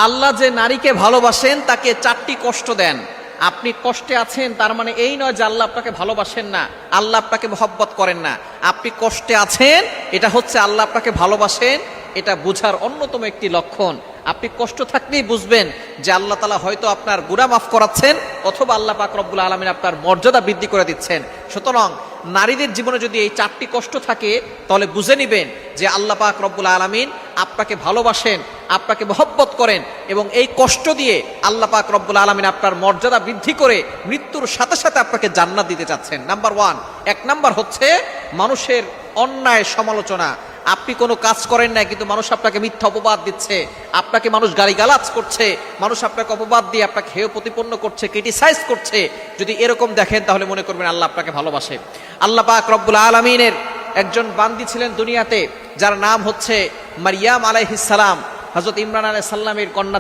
আল্লাহ যে নারীকে ভালোবাসেন তাকে চারটি কষ্ট দেন। আপনি কষ্টে আছেন তার মানে এই নয় যে আল্লাহ আপনাকে ভালোবাসেন না, আল্লাহ আপনাকে মহব্বত করেন না। আপনি কষ্টে আছেন, এটা হচ্ছে আল্লাহ আপনাকে ভালোবাসেন, এটা বোঝার অন্যতম একটি লক্ষণ। আপনি কষ্ট থাকলেই বুঝবেন যে আল্লাহ তাআলা হয়তো আপনার গুনাহ মাফ করাচ্ছেন, অথবা আল্লাহ পাক রব্বুল আলামিন আপনার মর্যাদা বৃদ্ধি করে দিচ্ছেন। সুতরাং নারীদের জীবনে যদি এই চারটি কষ্ট থাকে তাহলে বুঝে নিবেন যে আল্লাহ পাক রব্বুল আলামিন আপনাকে ভালোবাসেন, আপনাকে মহব্বত করেন, এবং এই কষ্ট দিয়ে আল্লাহ পাক রব্বুল আলামিন আপনার মর্যাদা বৃদ্ধি করে মৃত্যুর সাথে সাথে আপনাকে জান্নাত দিতে চাচ্ছেন। নাম্বার ওয়ান, এক নাম্বার হচ্ছে মানুষের অন্যায় সমালোচনা। আপনি কোনো কাজ করেন না কিন্তু মানুষ আপনাকে মিথ্যা অপবাদ দিচ্ছে, আপনাকে মানুষ গালিগালাজ করছে, মানুষ আপনাকে অপবাদ দিয়ে আপনাকে হেয় প্রতিপন্ন করছে, ক্রিটিসাইজ করছে। যদি এরকম দেখেন তাহলে মনে করবেন আল্লাহ আপনাকে ভালোবাসে। আল্লাহ পাক রব্বুল আলামিনের একজন বান্দি ছিলেন দুনিয়াতে, যার নাম হচ্ছে মারিয়াম আলাইহিস সালাম। হযরত ইমরান আলাইহিস সালামের কন্যা।